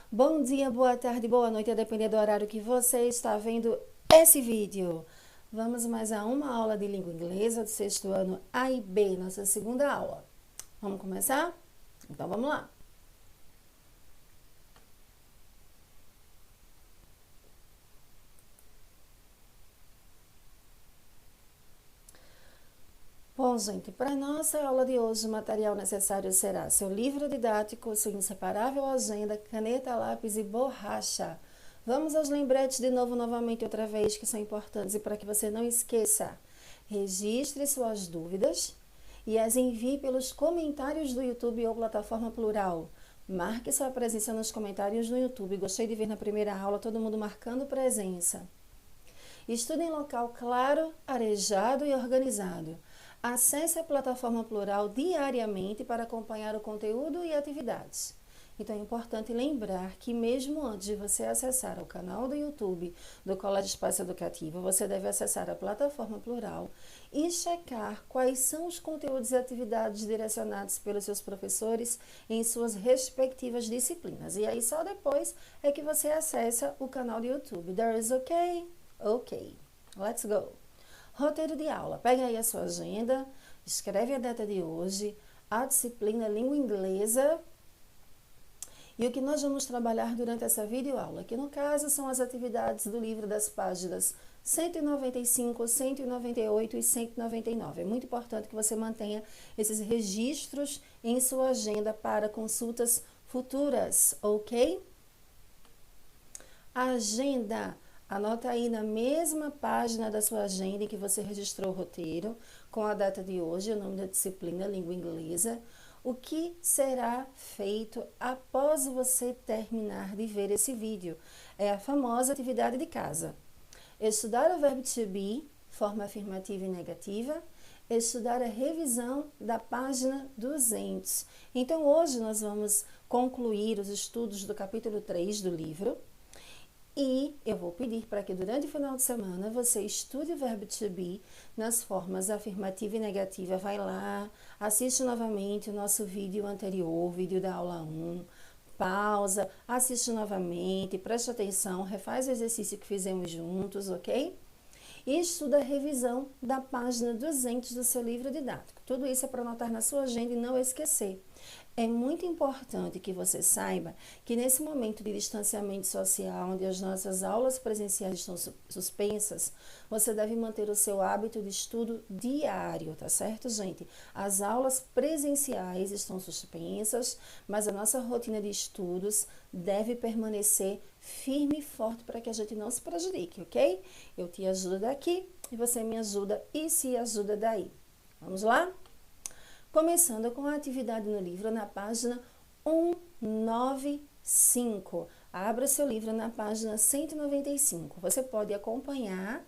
Bom dia, boa tarde, boa noite, a depender do horário que você está vendo esse vídeo. Vamos mais a uma aula de língua inglesa do sexto ano A e B, nossa segunda aula. Vamos começar? Então vamos lá. Bom, gente, para a nossa aula de hoje, o material necessário será seu livro didático, sua inseparável agenda, caneta, lápis e borracha. Vamos aos lembretes de novo, novamente, outra vez, que são importantes e para que você não esqueça. Registre suas dúvidas e as envie pelos comentários do YouTube ou plataforma plural. Marque sua presença nos comentários no YouTube. Gostei de ver na primeira aula todo mundo marcando presença. Estude em local claro, arejado e organizado. Acesse a plataforma plural diariamente para acompanhar o conteúdo e atividades. Então é importante lembrar que mesmo antes de você acessar o canal do YouTube do Colégio Espaço Educativo, você deve acessar a plataforma plural e checar quais são os conteúdos e atividades direcionados pelos seus professores em suas respectivas disciplinas. E aí só depois é que você acessa o canal do YouTube. There is okay? Ok, let's go. Roteiro de aula. Pega aí a sua agenda, escreve a data de hoje, a disciplina língua inglesa e o que nós vamos trabalhar durante essa videoaula, que no caso são as atividades do livro das páginas 195, 198 e 199. É muito importante que você mantenha esses registros em sua agenda para consultas futuras, ok? Agenda. Anota aí na mesma página da sua agenda em que você registrou o roteiro, com a data de hoje, o nome da disciplina, língua inglesa, o que será feito após você terminar de ver esse vídeo. É a famosa atividade de casa. Estudar o verbo to be, forma afirmativa e negativa. Estudar a revisão da página 200. Então, hoje nós vamos concluir os estudos do capítulo 3 do livro. E eu vou pedir para que durante o final de semana você estude o verbo to be nas formas afirmativa e negativa. Vai lá, assiste novamente o nosso vídeo anterior, vídeo da aula 1. Pausa, assiste novamente, preste atenção, refaz o exercício que fizemos juntos, ok? E estuda a revisão da página 200 do seu livro didático. Tudo isso é para anotar na sua agenda e não esquecer. É muito importante que você saiba que nesse momento de distanciamento social, onde as nossas aulas presenciais estão suspensas, você deve manter o seu hábito de estudo diário, tá certo, gente? As aulas presenciais estão suspensas, mas a nossa rotina de estudos deve permanecer firme e forte para que a gente não se prejudique, ok? Eu te ajudo daqui e você me ajuda e se ajuda daí. Vamos lá? Começando com a atividade no livro na página 195. Abra seu livro na página 195. Você pode acompanhar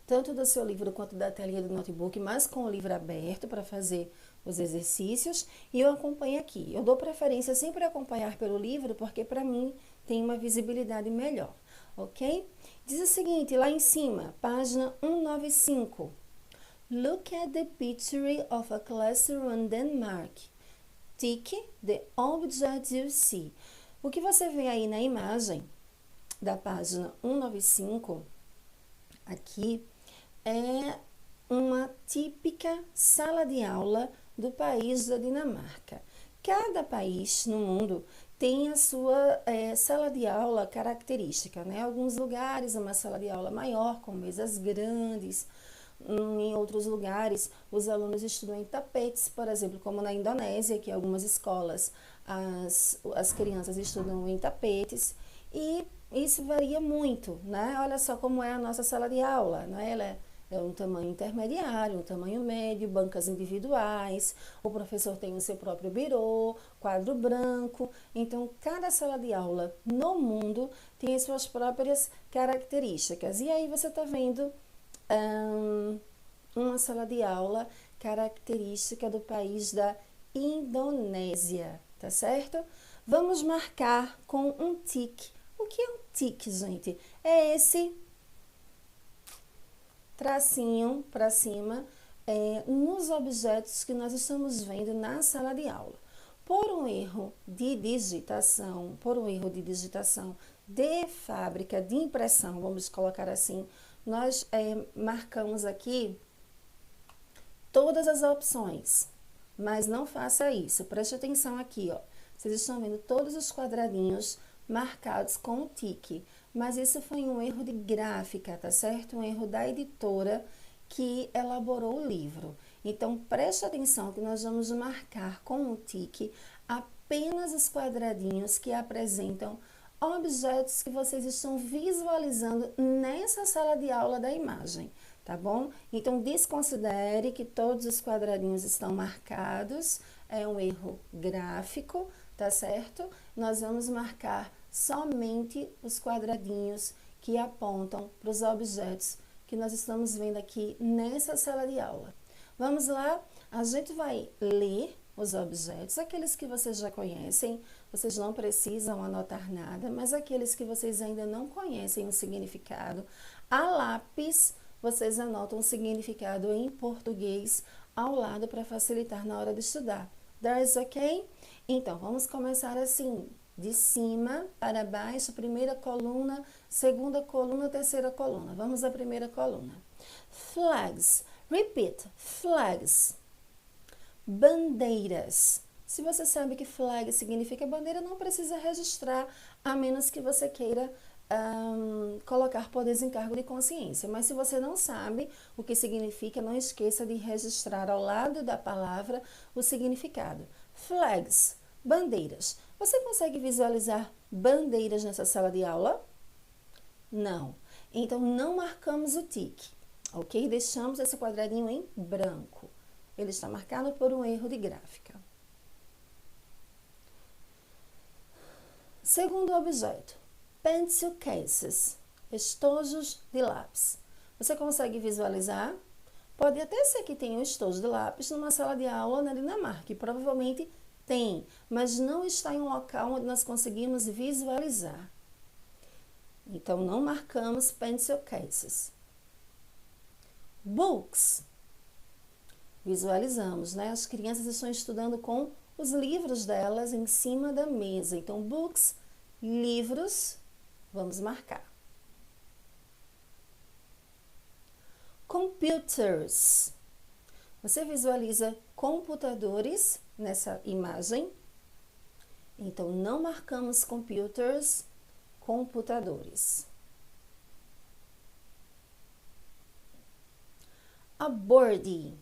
tanto do seu livro quanto da telinha do notebook, mas com o livro aberto para fazer os exercícios. E eu acompanho aqui. Eu dou preferência sempre a acompanhar pelo livro, porque para mim tem uma visibilidade melhor, ok? Diz o seguinte, lá em cima, página 195. Look at the picture of a classroom in Denmark. Tick the objects you see. O que você vê aí na imagem da página 195, aqui, é uma típica sala de aula do país da Dinamarca. Cada país no mundo tem a sua sala de aula característica, né? Alguns lugares, uma sala de aula maior, com mesas grandes. Em outros lugares, os alunos estudam em tapetes, por exemplo, como na Indonésia, que algumas escolas, as crianças estudam em tapetes, e isso varia muito, né? Olha só como é a nossa sala de aula, né? Ela é um tamanho intermediário, um tamanho médio, bancas individuais, o professor tem o seu próprio birô, quadro branco. Então, cada sala de aula no mundo tem as suas próprias características. E aí você está vendo uma sala de aula característica do país da Indonésia, tá certo? Vamos marcar com um tique. O que é um tique, gente? É esse tracinho para cima nos objetos que nós estamos vendo na sala de aula. Por um erro de digitação, de fábrica, de impressão, vamos colocar assim, nós marcamos aqui todas as opções, mas não faça isso. Preste atenção aqui, ó. Vocês estão vendo todos os quadradinhos marcados com o tique, mas isso foi um erro de gráfica, tá certo? Um erro da editora que elaborou o livro. Então, preste atenção que nós vamos marcar com o tique apenas os quadradinhos que apresentam objetos que vocês estão visualizando nessa sala de aula da imagem, tá bom? Então, desconsidere que todos os quadradinhos estão marcados, é um erro gráfico, tá certo? Nós vamos marcar somente os quadradinhos que apontam para os objetos que nós estamos vendo aqui nessa sala de aula. Vamos lá? A gente vai ler os objetos, aqueles que vocês já conhecem, vocês não precisam anotar nada, mas aqueles que vocês ainda não conhecem o significado, a lápis, vocês anotam o significado em português ao lado para facilitar na hora de estudar. That's ok? Então, vamos começar assim, de cima para baixo, primeira coluna, segunda coluna, terceira coluna. Vamos à primeira coluna. Flags. Repeat. Flags. Bandeiras. Se você sabe que flag significa bandeira, não precisa registrar, a menos que você queira colocar por desencargo de consciência. Mas se você não sabe o que significa, não esqueça de registrar ao lado da palavra o significado. Flags, bandeiras. Você consegue visualizar bandeiras nessa sala de aula? Não. Então, não marcamos o tique, ok? Deixamos esse quadradinho em branco. Ele está marcado por um erro de gráfica. Segundo objeto, pencil cases, estojos de lápis. Você consegue visualizar? Pode até ser que tenha um estojo de lápis numa sala de aula na Dinamarca, e provavelmente tem, mas não está em um local onde nós conseguimos visualizar. Então, não marcamos pencil cases. Books. Visualizamos, né? As crianças estão estudando com os livros delas em cima da mesa. Então, books, livros, vamos marcar. Computers. Você visualiza computadores nessa imagem? Então, não marcamos computers, computadores. A board.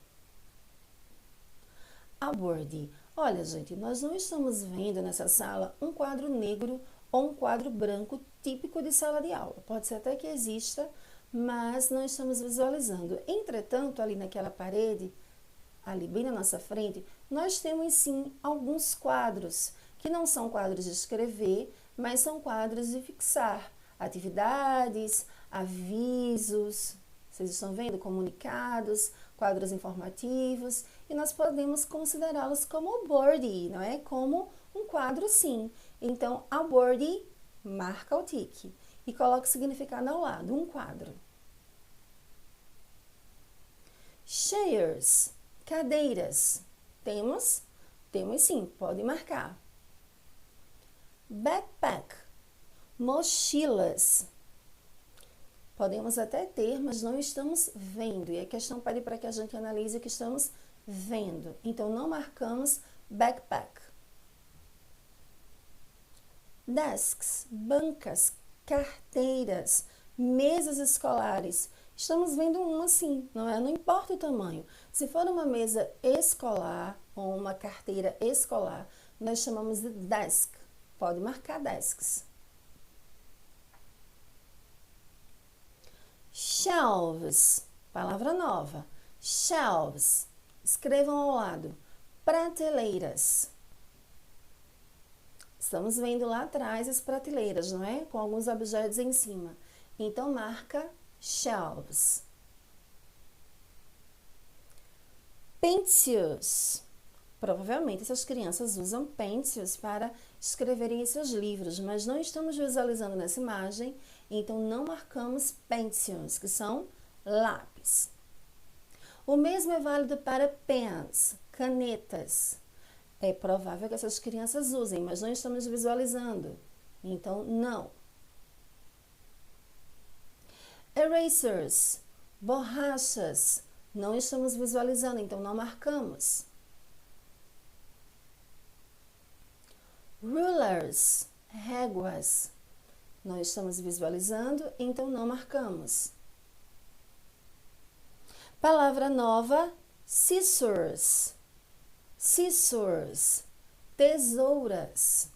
A board. Olha, gente, nós não estamos vendo nessa sala um quadro negro ou um quadro branco típico de sala de aula. Pode ser até que exista, mas não estamos visualizando. Entretanto, ali naquela parede, ali bem na nossa frente, nós temos sim alguns quadros, que não são quadros de escrever, mas são quadros de fixar atividades, avisos, vocês estão vendo? Comunicados, quadros informativos, e nós podemos considerá-los como board, não é? Como um quadro, sim. Então, a board marca o tique e coloca o significado ao lado, um quadro. Chairs, cadeiras. Temos? Temos sim, pode marcar. Backpack, mochilas. Podemos até ter, mas não estamos vendo. E a questão pede para que a gente analise o que estamos vendo. Então, não marcamos backpack. Desks, bancas, carteiras, mesas escolares. Estamos vendo uma sim, não é? Não importa o tamanho. Se for uma mesa escolar ou uma carteira escolar, nós chamamos de desk. Pode marcar desks. Shelves, palavra nova. Shelves, escrevam ao lado. Prateleiras. Estamos vendo lá atrás as prateleiras, não é? Com alguns objetos em cima. Então, marca shelves. Pencils. Provavelmente essas crianças usam pencils para escreverem em seus livros, mas não estamos visualizando nessa imagem, então não marcamos pencils, que são lápis. O mesmo é válido para pens, canetas. É provável que essas crianças usem, mas não estamos visualizando. Então, não. Erasers, borrachas. Não estamos visualizando, então não marcamos. Rulers, réguas. Não estamos visualizando, então não marcamos. Palavra nova, scissors. Scissors, tesouras.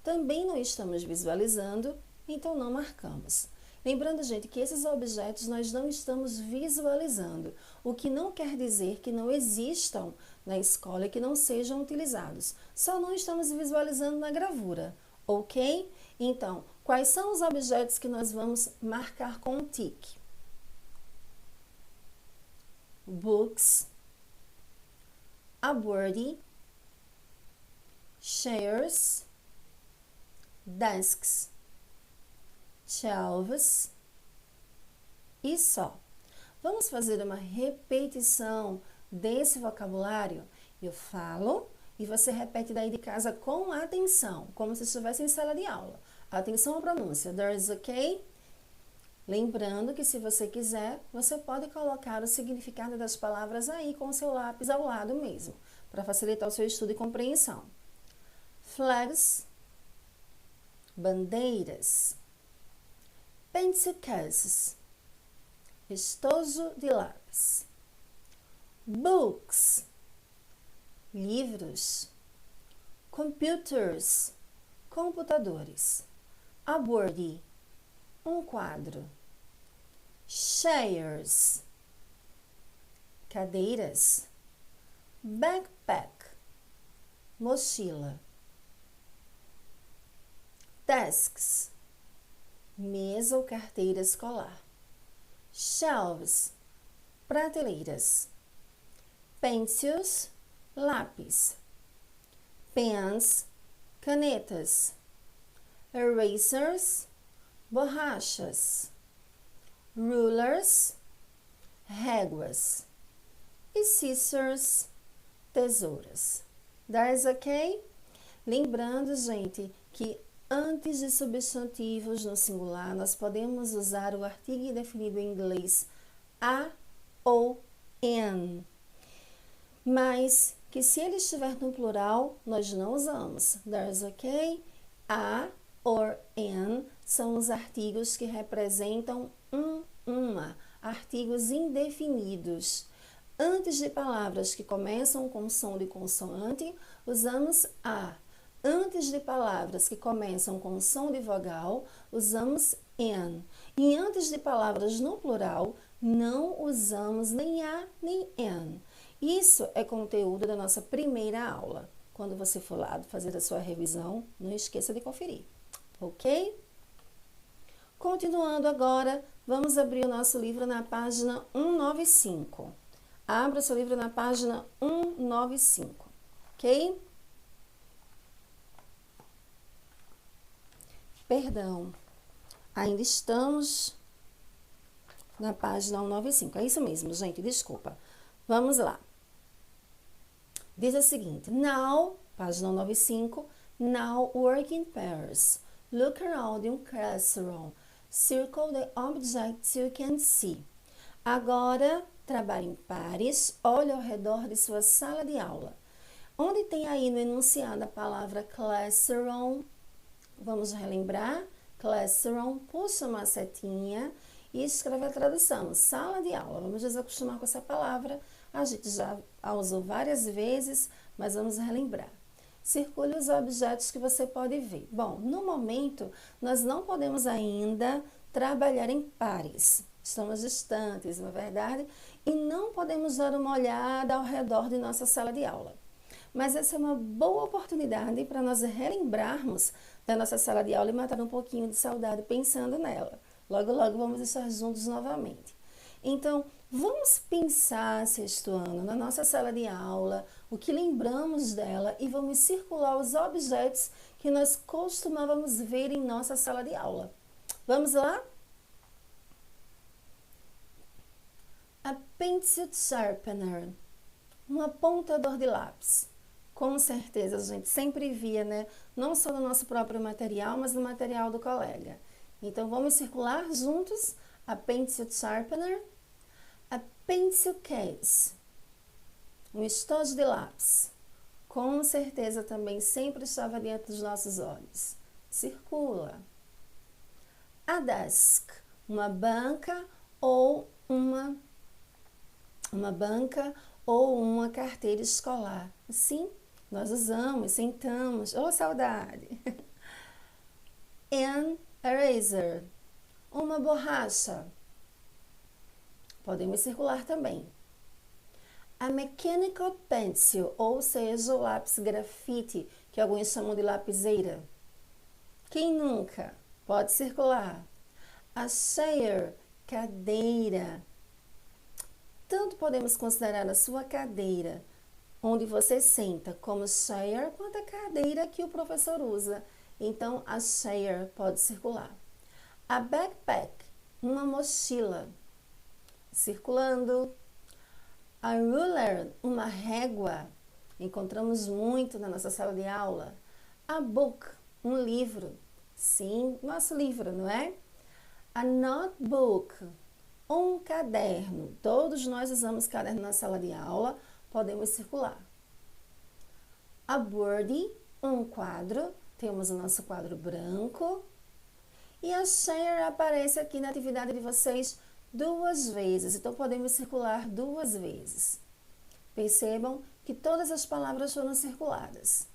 Também não estamos visualizando, então não marcamos. Lembrando, gente, que esses objetos nós não estamos visualizando, o que não quer dizer que não existam na escola e que não sejam utilizados. Só não estamos visualizando na gravura, ok? Então, quais são os objetos que nós vamos marcar com um tique? Books, a birdie, chairs, desks, shelves e só. Vamos fazer uma repetição desse vocabulário? Eu falo e você repete daí de casa com atenção, como se estivesse em sala de aula. Atenção à pronúncia. There's okay? Lembrando que se você quiser, você pode colocar o significado das palavras aí com o seu lápis ao lado mesmo, para facilitar o seu estudo e compreensão. Flags, bandeiras. Pencil cases, estojo de lápis. Books, livros. Computers, computadores. A birdie, um quadro. Chairs, cadeiras. Backpack, mochila. Desks, mesa ou carteira escolar. Shelves, prateleiras. Pencils, lápis. Pens, canetas. Erasers, borrachas. Rulers, réguas. E scissors, tesouras. That's okay? Lembrando, gente, que antes de substantivos no singular, nós podemos usar o artigo indefinido em inglês a ou an. Mas que se ele estiver no plural, nós não usamos. There's okay? A or an são os artigos que representam uma. Artigos indefinidos. Antes de palavras que começam com som de consoante, usamos a. Antes de palavras que começam com som de vogal, usamos an. E antes de palavras no plural, não usamos nem a nem an. Isso é conteúdo da nossa primeira aula. Quando você for lá fazer a sua revisão, não esqueça de conferir, ok? Continuando agora, vamos abrir o nosso livro na página 195. Abra o seu livro na página 195, ok? Perdão, ainda estamos na página 195. É isso mesmo, gente, desculpa. Vamos lá. Diz o seguinte: Now, página 195, now work in pairs. Look around in classroom. Circle the objects you can see. Agora, trabalhe em pares, olhe ao redor de sua sala de aula. Onde tem aí no enunciado a palavra classroom, vamos relembrar? Classroom, puxa uma setinha e escreve a tradução, sala de aula. Vamos desacostumar com essa palavra, a gente já a usou várias vezes, mas vamos relembrar. Circule os objetos que você pode ver. Bom, no momento, nós não podemos ainda trabalhar em pares. Estamos distantes, não é verdade? E não podemos dar uma olhada ao redor de nossa sala de aula. Mas essa é uma boa oportunidade para nós relembrarmos da nossa sala de aula e matar um pouquinho de saudade pensando nela. Logo, logo vamos estar juntos novamente. Então, vamos pensar, sexto ano, na nossa sala de aula, o que lembramos dela e vamos circular os objetos que nós costumávamos ver em nossa sala de aula. Vamos lá? A pencil sharpener, um apontador de lápis. Com certeza, a gente sempre via, né? Não só no nosso próprio material, mas no material do colega. Então, vamos circular juntos a pencil sharpener, a pencil case, um estojo de lápis. Com certeza também sempre estava diante dos nossos olhos. Circula. A desk, uma banca ou uma carteira escolar. Sim, nós usamos, sentamos. Oh, saudade! An eraser, uma borracha. Podemos circular também. A mechanical pencil, ou seja, o lápis grafite, que alguns chamam de lapiseira. Quem nunca? Pode circular. A chair, cadeira. Tanto podemos considerar a sua cadeira, onde você senta, como chair, quanto a cadeira que o professor usa. Então, a chair pode circular. A backpack, uma mochila. Circulando. A ruler, uma régua. Encontramos muito na nossa sala de aula. A book, um livro. Sim, nosso livro, não é? A notebook, um caderno. Todos nós usamos caderno na sala de aula. Podemos circular. A birdie, um quadro. Temos o nosso quadro branco. E a share aparece aqui na atividade de vocês 2 vezes. Então, podemos circular 2 vezes. Percebam que todas as palavras foram circuladas.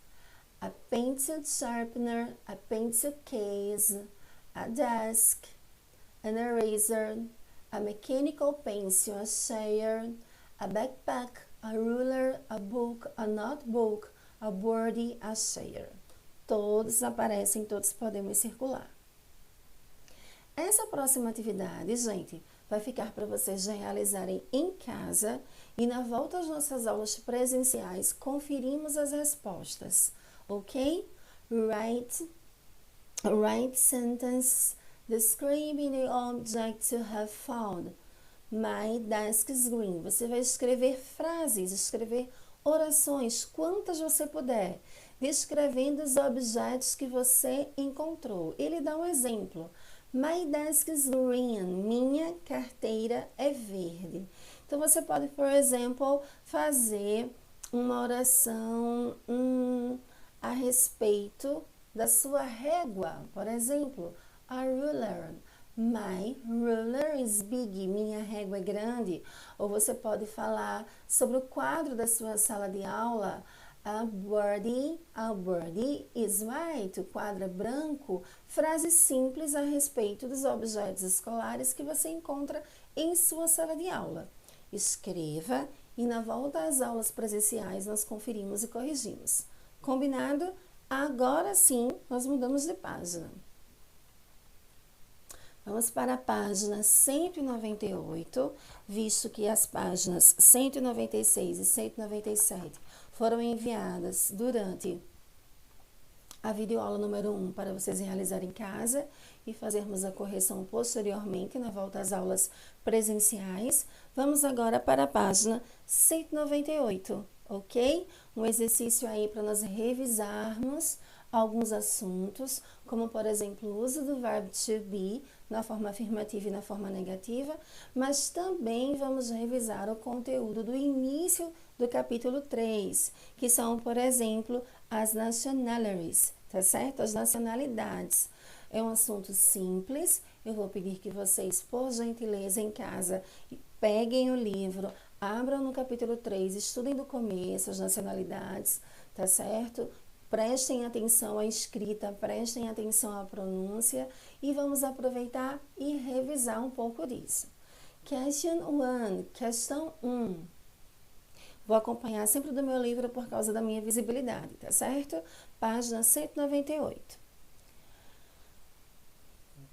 A pencil sharpener, a pencil case, a desk, an eraser, a mechanical pencil, a chair, a backpack, a ruler, a book, a notebook, a birdie, a chair. Todos aparecem, todos podemos circular. Essa próxima atividade, gente, vai ficar para vocês realizarem em casa e na volta às nossas aulas presenciais conferimos as respostas, ok? Write sentence describing the object you have found. My desk is green. Você vai escrever frases, escrever orações, quantas você puder, descrevendo os objetos que você encontrou. Ele dá um exemplo. My desk is green. Minha carteira é verde. Então, você pode, por exemplo, fazer uma oração a respeito da sua régua. Por exemplo, a ruler. My ruler is big. Minha régua é grande. Ou você pode falar sobre o quadro da sua sala de aula. A birdie is white. O quadro é branco. Frases simples a respeito dos objetos escolares que você encontra em sua sala de aula. Escreva e na volta às aulas presenciais nós conferimos e corrigimos. Combinado? Agora sim, nós mudamos de página. Vamos para a página 198, visto que as páginas 196 e 197 foram enviadas durante a videoaula número 1 para vocês realizarem em casa e fazermos a correção posteriormente na volta às aulas presenciais. Vamos agora para a página 198, ok? Um exercício aí para nós revisarmos alguns assuntos, como por exemplo o uso do verbo to be na forma afirmativa e na forma negativa, mas também vamos revisar o conteúdo do início do capítulo 3, que são, por exemplo, as nationalities, tá certo? As nacionalidades. É um assunto simples, eu vou pedir que vocês, por gentileza, em casa, peguem o livro, abram no capítulo 3, estudem do começo as nacionalidades, tá certo? Prestem atenção à escrita, prestem atenção à pronúncia e vamos aproveitar e revisar um pouco disso. Question 1, questão 1. Vou acompanhar sempre do meu livro por causa da minha visibilidade, tá certo? Página 198.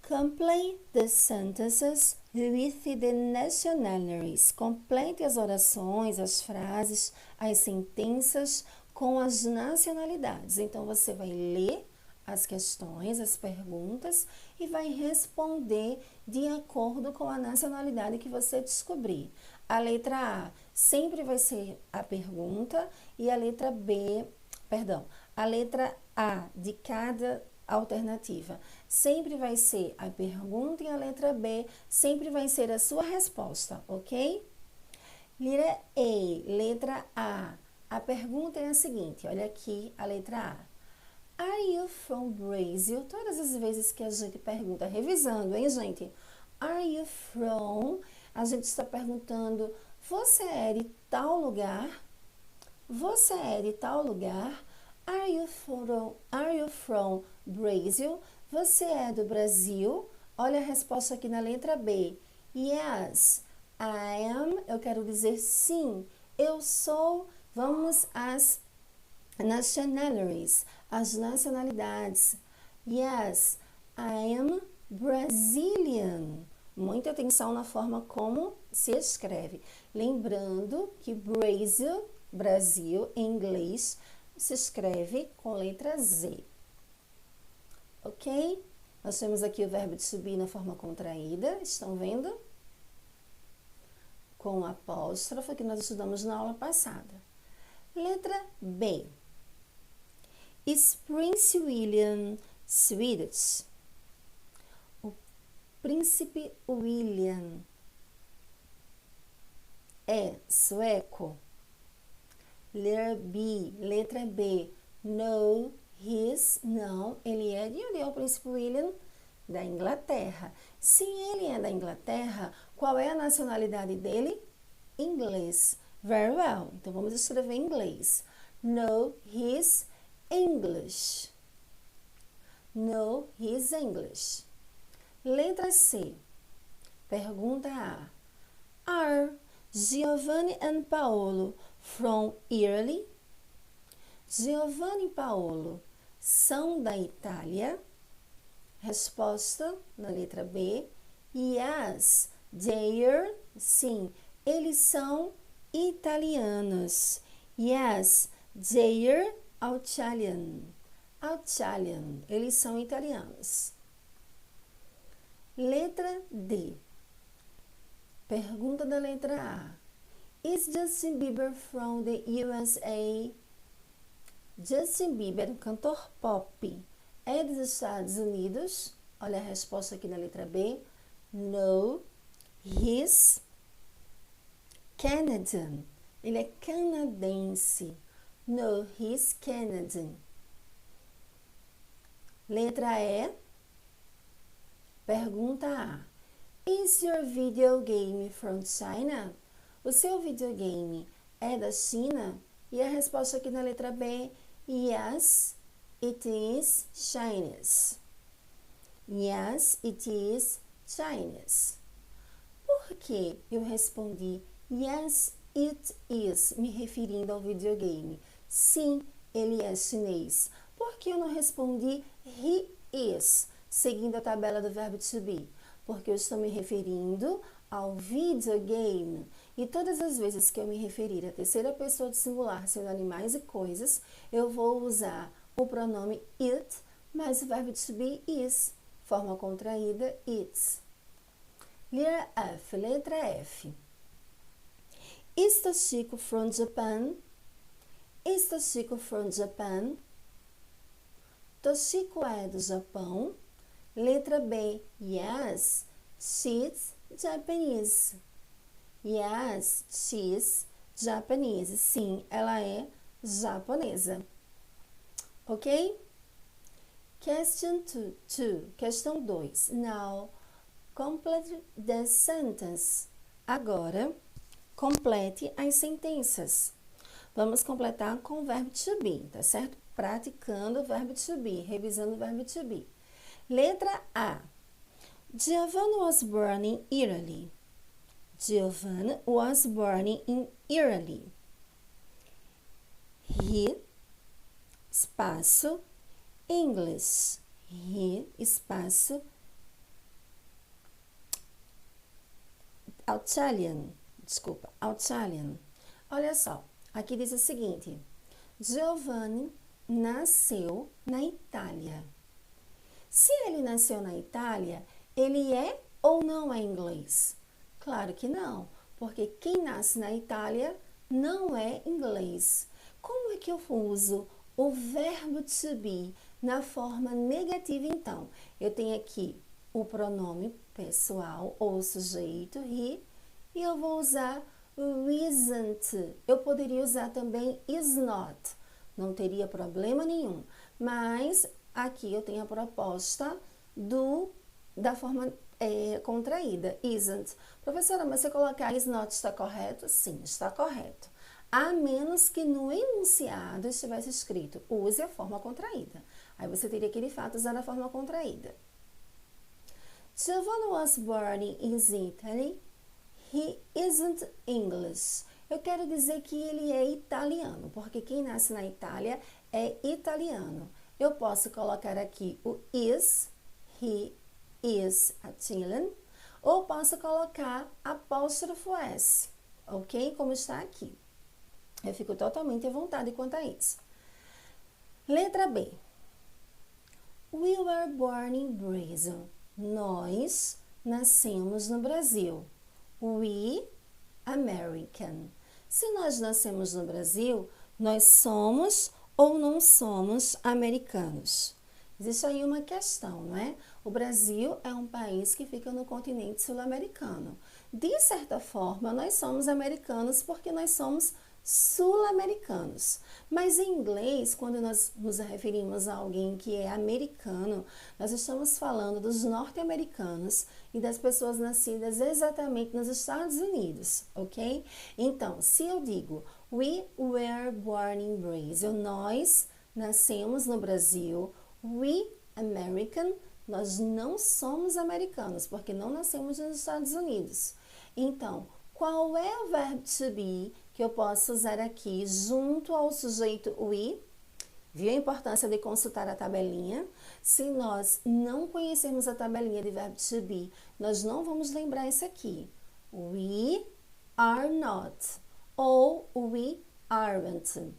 Complete the sentences with the nationalities. Complete as orações, as frases, as sentenças com as nacionalidades. Então, você vai ler as questões, as perguntas e vai responder de acordo com a nacionalidade que você descobrir. a letra A sempre vai ser a pergunta e a letra B, perdão, a letra A de cada alternativa sempre vai ser a pergunta e a letra B sempre vai ser a sua resposta, ok? Letra A. A pergunta é a seguinte, olha aqui a letra A. Are you from Brazil? Todas as vezes que a gente pergunta, revisando, hein, gente? Are you from? A gente está perguntando, você é de tal lugar? Você é de tal lugar? Are you from Brazil? Você é do Brasil? Olha a resposta aqui na letra B. Yes, I am. Eu quero dizer sim, eu sou. Vamos às nationalities, as nacionalidades. Yes, I am Brazilian. Muita atenção na forma como se escreve. Lembrando que Brasil, em inglês, se escreve com letra Z. Ok? Nós temos aqui o verbo to be na forma contraída, estão vendo? Com apóstrofo, que nós estudamos na aula passada. Letra B. Is Prince William Swedish? O príncipe William é sueco? Letra B. No, não, ele é de onde é o príncipe William? Da Inglaterra. Se ele é da Inglaterra, qual é a nacionalidade dele? Inglês. Very well. Então, vamos escrever em inglês. No, he's English. No, he's English. Letra C. Pergunta A. Are Giovanni and Paolo from Italy? Giovanni e Paolo são da Itália? Resposta na letra B. Yes, they're, sim, eles são italianos. Yes, they're Italian. Italian, eles são italianos. Letra D. Pergunta da letra A. Is Justin Bieber from the USA? Justin Bieber, um cantor pop, é dos Estados Unidos? Olha a resposta aqui na letra B. No, he's Canadian. Ele é canadense. No, he's Canadian. Letra E. Pergunta A. Is your video game from China? O seu videogame é da China? E a resposta aqui na letra B. Yes, it is Chinese. Yes, it is Chinese. Por que eu respondi yes, it is, me referindo ao videogame? Sim, ele é chinês. Por que eu não respondi he is, seguindo a tabela do verbo to be? Porque eu estou me referindo ao videogame. E todas as vezes que eu me referir à terceira pessoa do singular, sendo animais e coisas, eu vou usar o pronome it, mais o verbo to be is, forma contraída, it's. Letra F. Is Toshiko from Japan? Is Toshiko from Japan? Toshiko é do Japão? Letra B. Yes, she's Japanese. Yes, she's Japanese. Sim, ela é japonesa. Ok? Question 2. Questão 2. Now, complete the sentence. Agora, complete as sentenças. Vamos completar com o verbo to be, tá certo? Praticando o verbo to be, revisando o verbo to be. Letra A. Giovanni was born in Italy. Giovanni was born in Italy. He, espaço, English. He, espaço, Italian. Desculpa, Italian. Olha só, aqui diz o seguinte. Giovanni nasceu na Itália. Se ele nasceu na Itália, ele é ou não é inglês? Claro que não, porque quem nasce na Itália não é inglês. Como é que eu uso o verbo to be na forma negativa, então? Eu tenho aqui o pronome pessoal ou sujeito he, e eu vou usar o isn't. Eu poderia usar também is not, não teria problema nenhum. Mas aqui eu tenho a proposta da forma contraída, isn't. Professora, mas se eu colocar is not está correto? Sim, está correto. A menos que no enunciado estivesse escrito use a forma contraída. Aí você teria que, de fato, usar a forma contraída. Giovanni was born in Italy. He isn't English. Eu quero dizer que ele é italiano, porque quem nasce na Itália é italiano. Eu posso colocar aqui o is, he is Italian, ou posso colocar apóstrofo S, ok? Como está aqui. Eu fico totalmente à vontade quanto a isso. Letra B. We were born in Brazil. Nós nascemos no Brasil. We, American. Se nós nascemos no Brasil, nós somos ou não somos americanos? Existe aí uma questão, não é? O Brasil é um país que fica no continente sul-americano. De certa forma, nós somos americanos porque nós somos sul-americanos. Mas em inglês, quando nós nos referimos a alguém que é americano, nós estamos falando dos norte-americanos e das pessoas nascidas exatamente nos Estados Unidos, ok? Então, se eu digo we were born in Brazil, nós nascemos no Brasil, we American, nós não somos americanos, porque não nascemos nos Estados Unidos. Então, qual é o verbo to be que eu posso usar aqui junto ao sujeito we? Viu a importância de consultar a tabelinha? Se nós não conhecermos a tabelinha de verbo to be, nós não vamos lembrar isso aqui. We are not ou we aren't.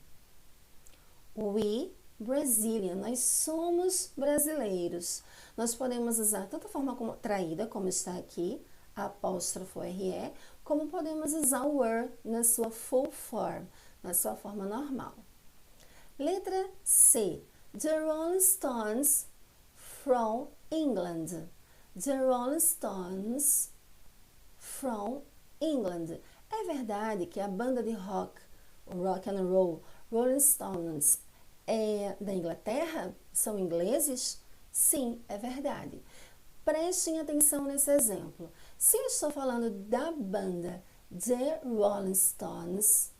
We, Brazilian, nós somos brasileiros. Nós podemos usar tanto a forma contraída, como está aqui, apóstrofo RE, como podemos usar o were na sua full form, na sua forma normal. Letra C. The Rolling Stones from England. The Rolling Stones from England. É verdade que a banda de rock and roll, Rolling Stones, é da Inglaterra? São ingleses? Sim, é verdade. Prestem atenção nesse exemplo. Se eu estou falando da banda The Rolling Stones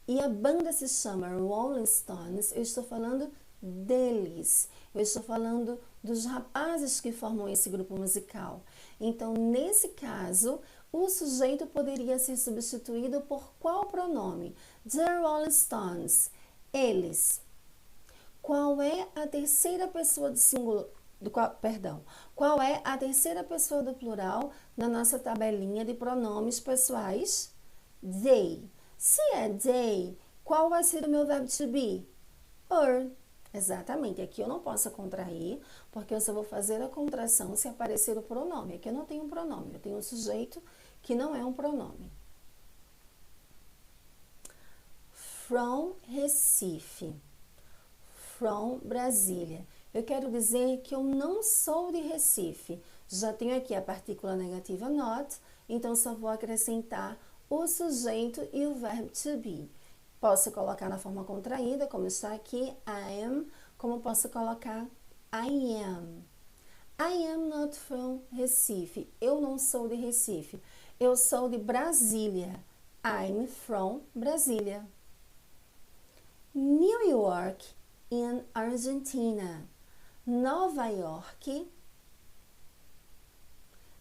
e a banda se chama Rolling Stones, eu estou falando deles. Eu estou falando dos rapazes que formam esse grupo musical. Então, nesse caso, o sujeito poderia ser substituído por qual pronome? The Rolling Stones. Eles. Qual é a terceira pessoa do singular? Qual é a terceira pessoa do plural na nossa tabelinha de pronomes pessoais? They. Se é they, qual vai ser o meu verbo to be? Were. Exatamente. Aqui eu não posso contrair, porque eu só vou fazer a contração se aparecer o pronome. Aqui eu não tenho um pronome, eu tenho um sujeito que não é um pronome. From Recife. From Brasília. Eu quero dizer que eu não sou de Recife. Já tenho aqui a partícula negativa not, então só vou acrescentar o sujeito e o verbo to be. Posso colocar na forma contraída, como está aqui, I am, como posso colocar I am. I am not from Recife. Eu não sou de Recife. Eu sou de Brasília. I'm from Brasília. New York in Argentina. Nova York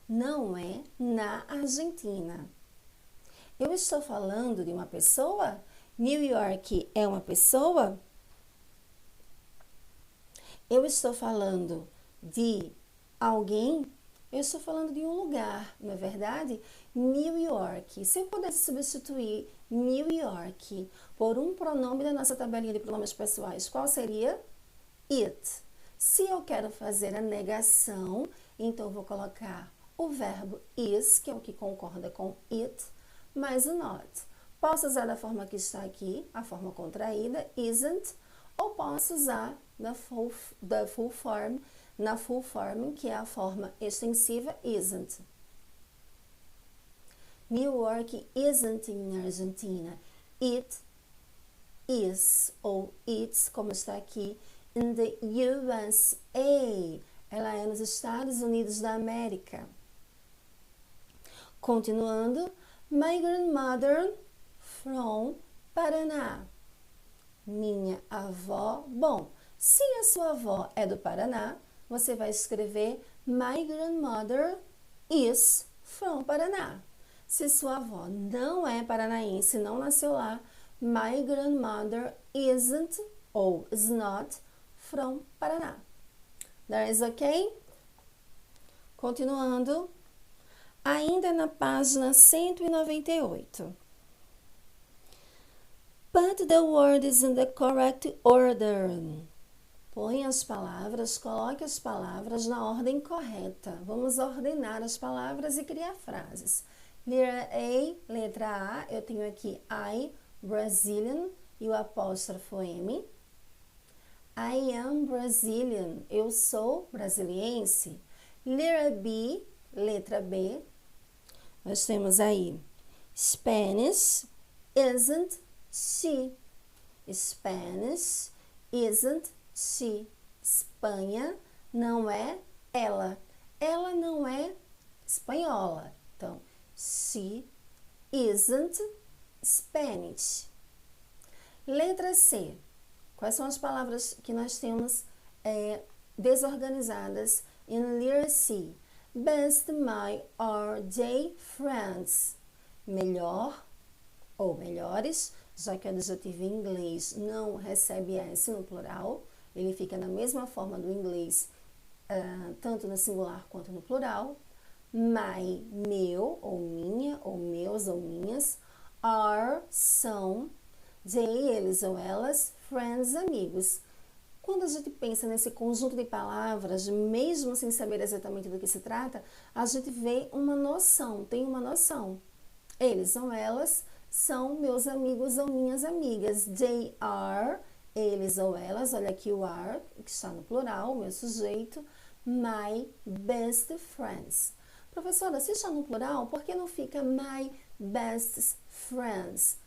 não é na Argentina. Eu estou falando de uma pessoa? New York é uma pessoa? Eu estou falando de alguém? Eu estou falando de um lugar, não é verdade? New York. Se eu pudesse substituir New York por um pronome da nossa tabelinha de pronomes pessoais, qual seria? It. Se eu quero fazer a negação, então eu vou colocar o verbo is, que é o que concorda com it, mais o not. Posso usar da forma que está aqui, a forma contraída, isn't, ou posso usar na full form, que é a forma extensiva, isn't. New York isn't in Argentina. It is, ou it's, como está aqui, in the USA. Ela é nos Estados Unidos da América. Continuando, my grandmother from Paraná. Minha avó. Bom, se a sua avó é do Paraná, você vai escrever my grandmother is from Paraná. Se sua avó não é paranaense, não nasceu lá, my grandmother isn't ou is not from Paraná. That is okay? Continuando, ainda na página 198. Put the words in the correct order. Põe as palavras, coloque as palavras na ordem correta. Vamos ordenar as palavras e criar frases. Letra A, eu tenho aqui I, Brazilian, e o apóstrofo M. I am Brazilian, eu sou brasiliense. Letra B, nós temos aí Spanish, isn't she. Spanish, isn't she. Espanha, não é ela. Ela não é espanhola. Então, she isn't Spanish. Letra C. Quais são as palavras que nós temos desorganizadas em letra C? Best, my, or they friends. Melhor ou melhores, já que o adjetivo em inglês não recebe S no plural, ele fica na mesma forma do inglês, tanto no singular quanto no plural. My, meu, ou minha, ou meus, ou minhas. Are, são. They, eles ou elas. Friends, amigos. Quando a gente pensa nesse conjunto de palavras, mesmo sem saber exatamente do que se trata, a gente vê uma noção, tem uma noção. Eles ou elas são meus amigos ou minhas amigas. They are, eles ou elas, olha aqui o are, que está no plural, o meu sujeito. My best friends. Professora, se está no plural, por que não fica my best friends?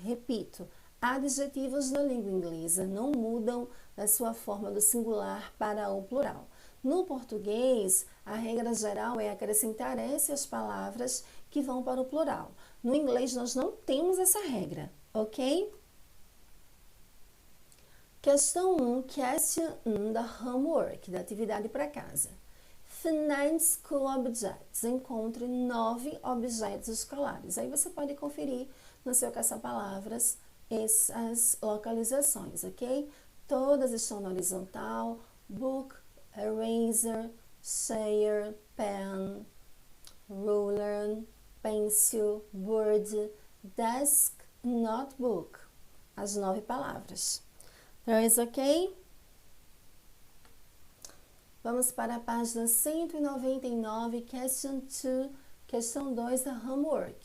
Repito, adjetivos na língua inglesa não mudam da sua forma do singular para o plural. No português, a regra geral é acrescentar S às palavras que vão para o plural. No inglês, nós não temos essa regra, ok? Questão 1, question 1 da homework, da atividade para casa. Find school objects. Encontre 9 objetos escolares. Aí você pode conferir no seu caça-palavras essas localizações, ok? Todas estão na horizontal: book, eraser, chair, pen, ruler, pencil, board, desk, notebook. As 9 palavras. That is ok? Vamos para a página 199, question 2, questão 2 da homework.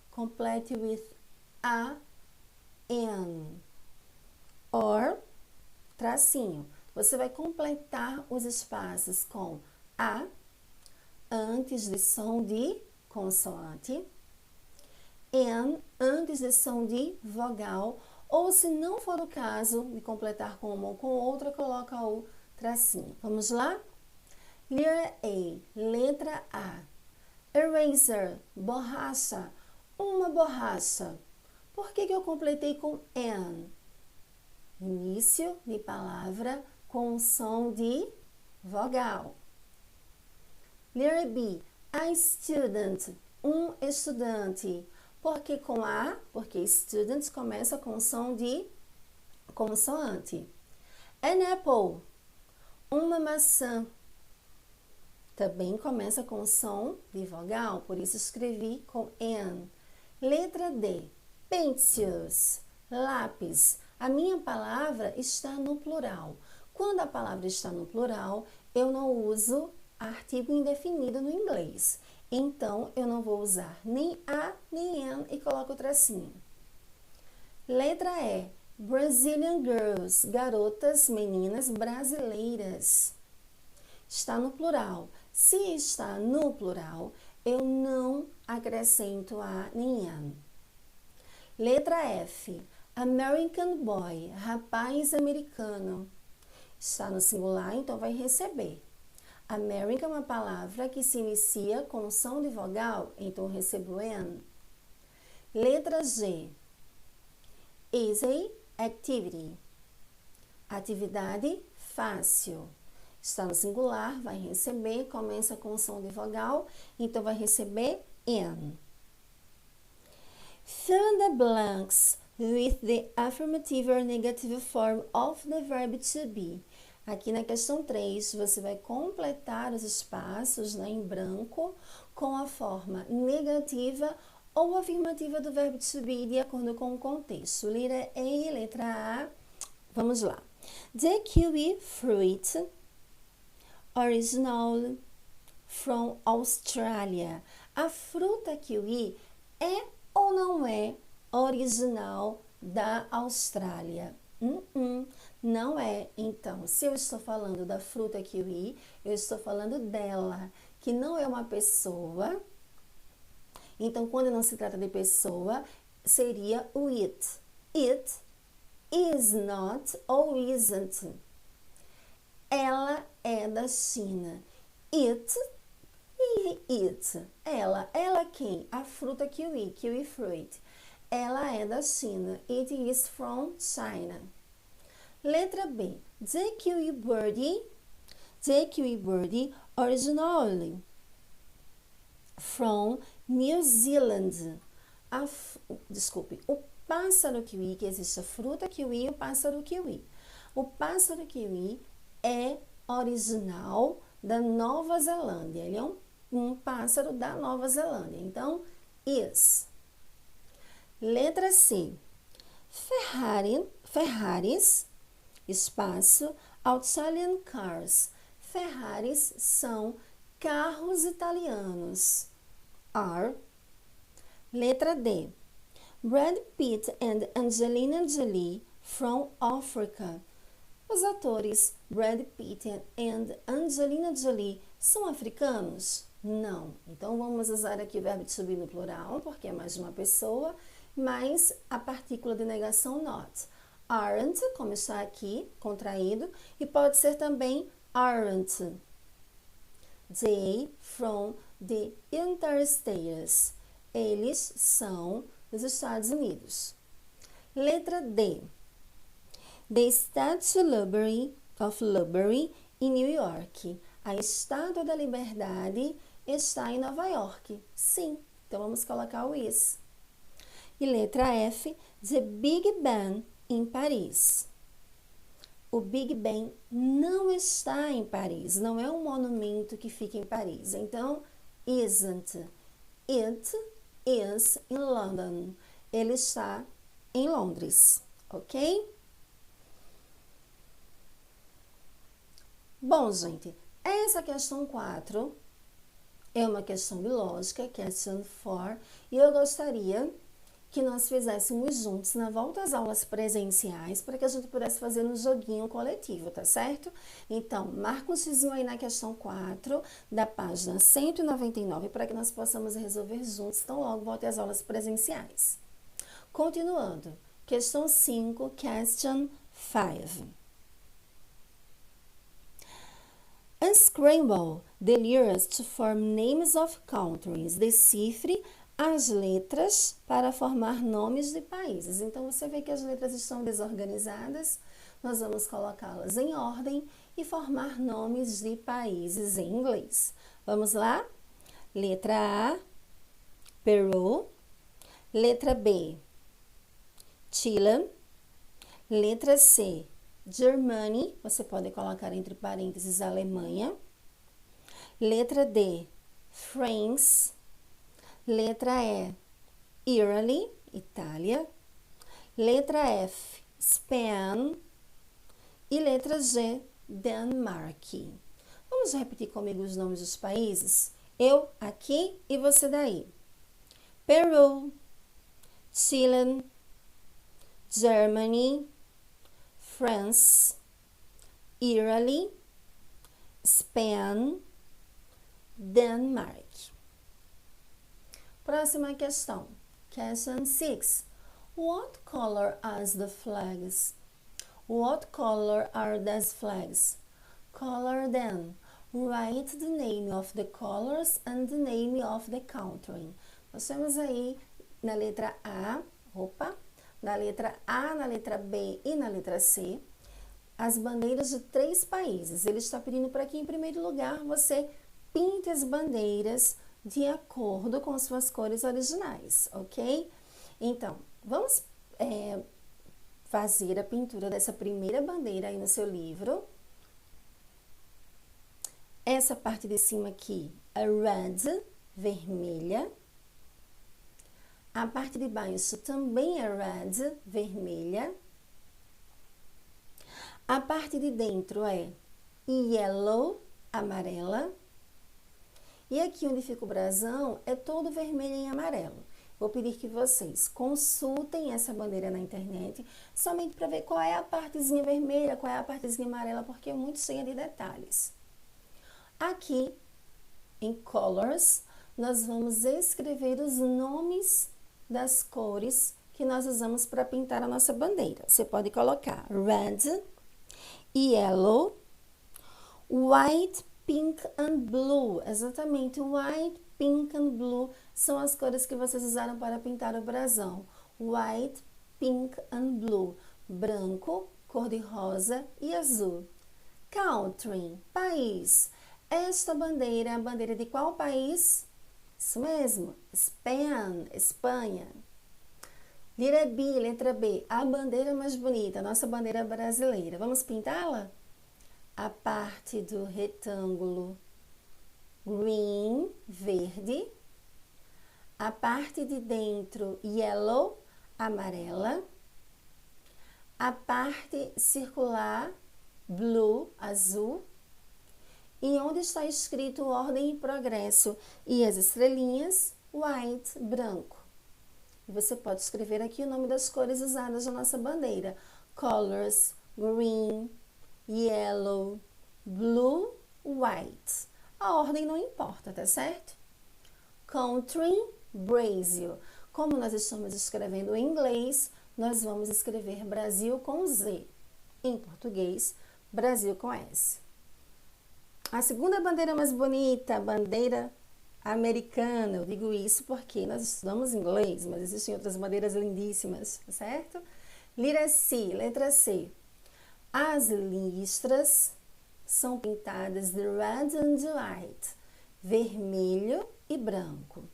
Complete with a, an, or, tracinho. Você vai completar os espaços com a, antes de som de consoante, an, antes de som de vogal, ou se não for o caso de completar com uma ou com outra, coloca o tracinho. Vamos lá? Letra A. Eraser, borracha, uma borracha. Por que eu completei com an? Início de palavra com som de vogal. Letra B. A student, um estudante. Por que com A? Porque student começa com som de consoante. An apple, uma maçã. Também começa com som de vogal, por isso escrevi com an. Letra D. Pencils, lápis. A minha palavra está no plural. Quando a palavra está no plural, eu não uso artigo indefinido no inglês. Então, eu não vou usar nem a, nem an e coloco o tracinho. Letra E. Brazilian girls, garotas, meninas brasileiras. Está no plural. Se está no plural, eu não acrescento a nem an. Letra F. American boy, rapaz americano. Está no singular, então vai receber. American é uma palavra que se inicia com som de vogal, então eu recebo an. Letra G. Easy activity. Atividade fácil. Está no singular, vai receber, começa com som de vogal, então vai receber an. Fill in the blanks with the affirmative or negative form of the verb to be. Aqui na questão 3, você vai completar os espaços, né, em branco com a forma negativa ou afirmativa do verbo to be de acordo com o contexto. Letra E, letra A. Vamos lá. The kiwi fruit, original from Australia. A fruta kiwi é ou não é original da Austrália? Não é. Então, se eu estou falando da fruta kiwi, eu estou falando dela, que não é uma pessoa. Então, quando não se trata de pessoa, seria o it. It is not ou isn't. Ela é da China. It e it. Ela quem? A fruta kiwi, kiwi fruit. Ela é da China. It is from China. Letra B. The kiwi birdie originally from New Zealand. O pássaro kiwi, que existe a fruta kiwi e o pássaro kiwi. O pássaro kiwi é original da Nova Zelândia. Ele é um pássaro da Nova Zelândia. Então, is. Letra C. Ferraris, espaço, Italian cars. Ferraris são carros italianos. Are. Letra D. Brad Pitt and Angelina Jolie from Africa. Os atores Brad Pitt and Angelina Jolie são africanos? Não. Então, vamos usar aqui o verbo to be no plural, porque é mais de uma pessoa, mais a partícula de negação not. Aren't, como está aqui, contraído, e pode ser também aren't. They from the United States. Eles são dos Estados Unidos. Letra D. The Statue of Liberty in New York. A Estátua da Liberdade está em Nova York. Sim, então vamos colocar o is. E letra F. The Big Ben em Paris. O Big Ben não está em Paris, não é um monumento que fica em Paris. Então, isn't. It is in London. Ele está em Londres, ok? Bom, gente, essa questão 4 é uma questão de lógica, question 4, e eu gostaria que nós fizéssemos juntos na volta às aulas presenciais para que a gente pudesse fazer um joguinho coletivo, tá certo? Então, marca um xizinho aí na questão 4 da página 199 para que nós possamos resolver juntos, então logo volte às aulas presenciais. Continuando, questão 5, question 5. Unscramble the letters to form names of countries. Decifre as letras para formar nomes de países. Então, você vê que as letras estão desorganizadas. Nós vamos colocá-las em ordem e formar nomes de países em inglês. Vamos lá? Letra A, Peru. Letra B, Chile. Letra C, Germany. Você pode colocar entre parênteses Alemanha. Letra D, France. Letra E, Italy, Itália. Letra F, Spain. E letra G, Denmark. Vamos repetir comigo os nomes dos países? Eu aqui e você daí. Peru, Chile, Germany, France, Italy, Spain, Denmark. Próxima questão. Question 6. What color are the flags? What color are these flags? Color them. Write the name of the colors and the name of the country. Nós temos aí na letra A, na letra A, na letra B e na letra C, as bandeiras de 3 países. Ele está pedindo para que, em primeiro lugar, você pinte as bandeiras de acordo com suas cores originais, ok? Então, vamos fazer a pintura dessa primeira bandeira aí no seu livro. Essa parte de cima aqui é red, vermelha. A parte de baixo também é red, vermelha. A parte de dentro é yellow, amarela. E aqui onde fica o brasão é todo vermelho e amarelo. Vou pedir que vocês consultem essa bandeira na internet, somente para ver qual é a partezinha vermelha, qual é a partezinha amarela, porque é muito cheia de detalhes. Aqui, em colors, nós vamos escrever os nomes das cores que nós usamos para pintar a nossa bandeira. Você pode colocar red, yellow, white, pink and blue. Exatamente, white, pink and blue são as cores que vocês usaram para pintar o brasão. White, pink and blue. Branco, cor-de-rosa e azul. Country, país. Esta bandeira é a bandeira de qual país? Isso mesmo, Spain, Espanha. Letra B, a bandeira mais bonita, a nossa bandeira brasileira. Vamos pintá-la? A parte do retângulo green, verde. A parte de dentro yellow, amarela. A parte circular blue, azul. E onde está escrito ordem e progresso e as estrelinhas, white, branco. E você pode escrever aqui o nome das cores usadas na nossa bandeira. Colors, green, yellow, blue, white. A ordem não importa, tá certo? Country, Brasil. Como nós estamos escrevendo em inglês, nós vamos escrever Brasil com Z. Em português, Brasil com S. A segunda bandeira mais bonita, a bandeira americana. Eu digo isso porque nós estudamos inglês, mas existem outras bandeiras lindíssimas, certo? Letra C. As listras são pintadas de red and white, vermelho e branco.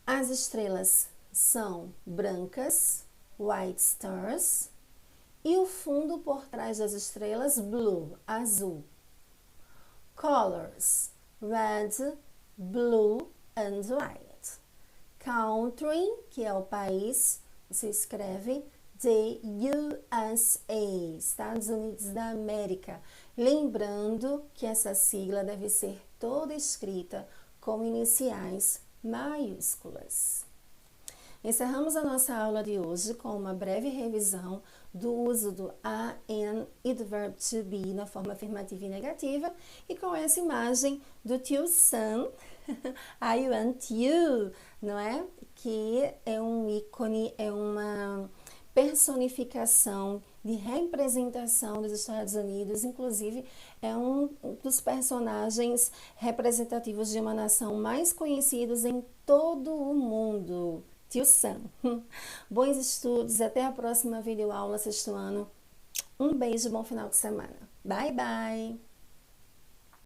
As estrelas são brancas, white stars. E o fundo por trás das estrelas, blue, azul. Colors, red, blue and white. Country, que é o país, se escreve the USA, Estados Unidos da América. Lembrando que essa sigla deve ser toda escrita com iniciais maiúsculas. Encerramos a nossa aula de hoje com uma breve revisão do uso do am e do verbo to be na forma afirmativa e negativa e com essa imagem do tio Sam, I want you, não é? Que é um ícone, é uma personificação de representação dos Estados Unidos, inclusive é um dos personagens representativos de uma nação mais conhecidos em todo o mundo. Tio Sam. Bons estudos, até a próxima videoaula sexto ano. Um beijo, bom final de semana. Bye, bye!